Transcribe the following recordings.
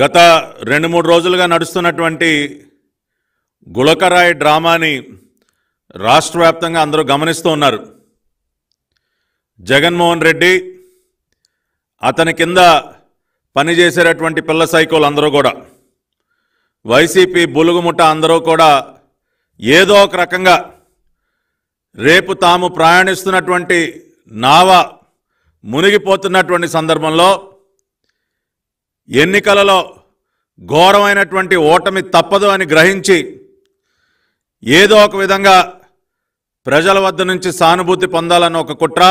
గత 2-3 రోజులుగా నడుస్తున్నటువంటి గుళకరాయి డ్రామాని రాష్ట్ర వ్యాప్తంగా అందరూ గమనిస్తూ ఉన్నారు. జగన్మోహన్ రెడ్డి అతని కింద పనిచేసేటటువంటి పిల్ల సైకోలు అందరూ కూడా, వైసీపీ బులుగుముఠ అందరూ కూడా ఏదో ఒక రకంగా రేపు తాము ప్రయాణిస్తున్నటువంటి నావ మునిగిపోతున్నటువంటి సందర్భంలో ఎన్నికలలో ఘోరమైనటువంటి ఓటమి తప్పదు అని గ్రహించి ఏదో ఒక విధంగా ప్రజల వద్ద నుంచి సానుభూతి పొందాలన్న ఒక కుట్ర,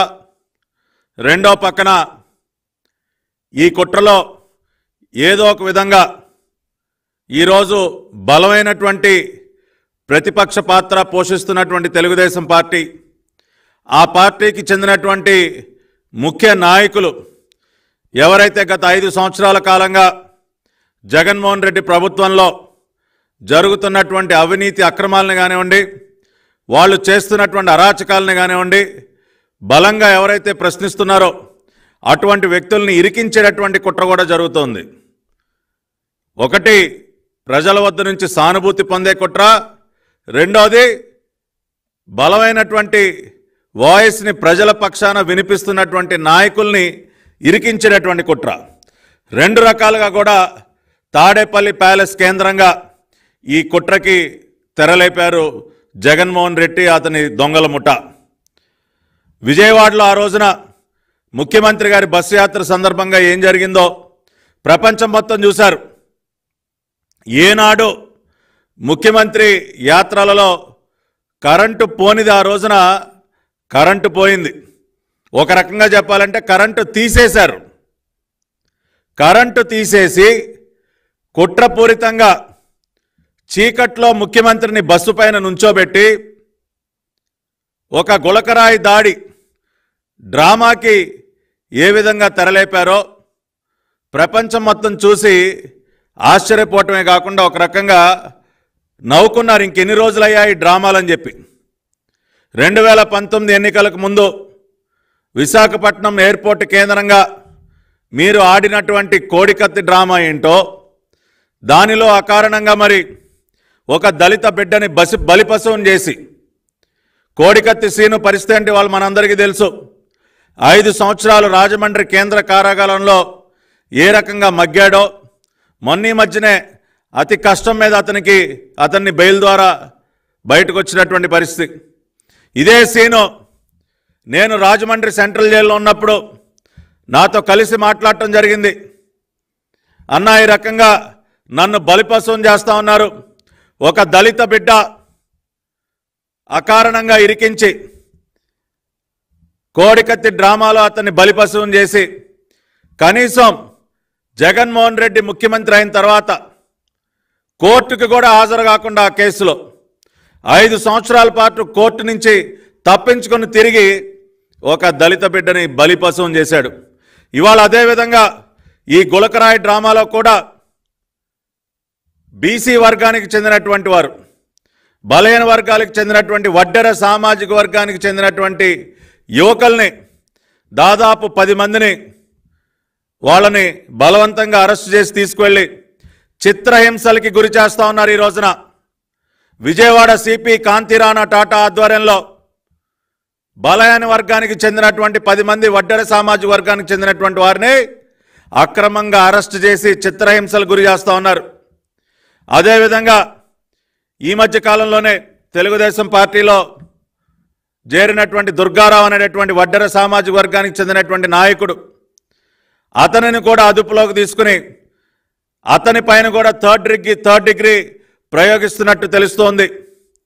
రెండో పక్కన ఈ కుట్రలో ఏదో ఒక విధంగా ఈరోజు బలమైనటువంటి ప్రతిపక్ష పాత్ర పోషిస్తున్నటువంటి తెలుగుదేశం పార్టీ, ఆ పార్టీకి చెందినటువంటి ముఖ్య నాయకులు ఎవరైతే గత 5 సంవత్సరాల కాలంగా జగన్మోహన్ రెడ్డి ప్రభుత్వంలో జరుగుతున్నటువంటి అవినీతి అక్రమాలను కానివ్వండి, వాళ్ళు చేస్తున్నటువంటి అరాచకాలను కానివ్వండి, బలంగా ఎవరైతే ప్రశ్నిస్తున్నారో అటువంటి వ్యక్తుల్ని ఇరికించేటటువంటి కుట్ర కూడా జరుగుతోంది. ఒకటి ప్రజల వద్ద నుంచి సానుభూతి పొందే కుట్ర, రెండోది బలమైనటువంటి వాయిస్ని ప్రజల పక్షాన వినిపిస్తున్నటువంటి నాయకుల్ని ఇరికించేటటువంటి కుట్ర. 2 రకాలుగా కూడా తాడేపల్లి ప్యాలెస్ కేంద్రంగా ఈ కుట్రకి తెరలేపారు జగన్మోహన్ రెడ్డి అతని దొంగల ముఠ. విజయవాడలో ఆ రోజున ముఖ్యమంత్రి గారి బస్సు యాత్ర సందర్భంగా ఏం జరిగిందో ప్రపంచం మొత్తం చూశారు. ఏనాడు ముఖ్యమంత్రి యాత్రలలో కరెంటు పోనిది, ఆ రోజున కరెంటు పోయింది. ఒక రకంగా చెప్పాలంటే కరెంటు తీసేశారు. కరెంటు తీసేసి కుట్రపూరితంగా చీకట్లో ముఖ్యమంత్రిని బస్సు పైన నుంచోబెట్టి ఒక గుళకరాయి దాడి డ్రామాకి ఏ విధంగా తెరలేపారో ప్రపంచం మొత్తం చూసి ఆశ్చర్యపోవటమే కాకుండా ఒక రకంగా నవ్వుకున్నారు. ఇంకెన్ని రోజులయ్యా ఈ డ్రామాలని చెప్పి. 2019 ఎన్నికలకు ముందు విశాఖపట్నం ఎయిర్పోర్ట్ కేంద్రంగా మీరు ఆడినటువంటి కోడికత్తి డ్రామా ఏంటో, దానిలో అకారణంగా మరి ఒక దళిత బిడ్డని బలిపశువుని చేసి కోడికత్తి సీను పరిస్థితి అంటే వాళ్ళు మనందరికీ తెలుసు. 5 సంవత్సరాలు రాజమండ్రి కేంద్ర కారాగారంలో ఏ రకంగా మగ్గాడో, మొన్న మధ్యనే అతి కష్టం మీద అతన్ని బెయిల్ ద్వారా బయటకు వచ్చినటువంటి పరిస్థితి. ఇదే సీను నేను రాజమండ్రి సెంట్రల్ జైల్లో ఉన్నప్పుడు నాతో కలిసి మాట్లాడటం జరిగింది. అన్న, ఈ రకంగా నన్ను బలిపశువుని చేస్తూ ఉన్నారు, ఒక దళిత బిడ్డ అకారణంగా ఇరికించి కోడికత్తి డ్రామాలో అతన్ని బలిపశువుని చేసి కనీసం జగన్మోహన్ రెడ్డి ముఖ్యమంత్రి అయిన తర్వాత కోర్టుకు కూడా హాజరు కాకుండా ఆ కేసులో 5 సంవత్సరాల పాటు కోర్టు నుంచి తప్పించుకొని తిరిగి ఒక దళిత బిడ్డని బలిపశువుని చేశాడు. ఇవాళ అదేవిధంగా ఈ గుళకరాయి డ్రామాలో కూడా బీసీ వర్గానికి చెందినటువంటి వారు, బలహీన వర్గాలకు చెందినటువంటి వడ్డెర సామాజిక వర్గానికి చెందినటువంటి యువకుల్ని దాదాపు 10 మందిని వాళ్ళని బలవంతంగా అరెస్టు చేసి తీసుకువెళ్ళి చిత్రహింసలకి గురి చేస్తూ ఉన్నారు. ఈ రోజున విజయవాడ సిపి కాంతిరాణా టాటా ఆధ్వర్యంలో బలహీన వర్గానికి చెందినటువంటి 10 మంది వడ్డెర సామాజిక వర్గానికి చెందినటువంటి వారిని అక్రమంగా అరెస్టు చేసి చిత్రహింసలు గురి చేస్తూ ఉన్నారు. అదేవిధంగా ఈ మధ్య కాలంలోనే తెలుగుదేశం పార్టీలో చేరినటువంటి దుర్గారావు అనేటటువంటి వడ్డెర సామాజిక వర్గానికి చెందినటువంటి నాయకుడు, అతనిని కూడా అదుపులోకి తీసుకుని అతని పైన కూడా థర్డ్ డిగ్రీ ప్రయోగిస్తున్నట్టు తెలుస్తోంది.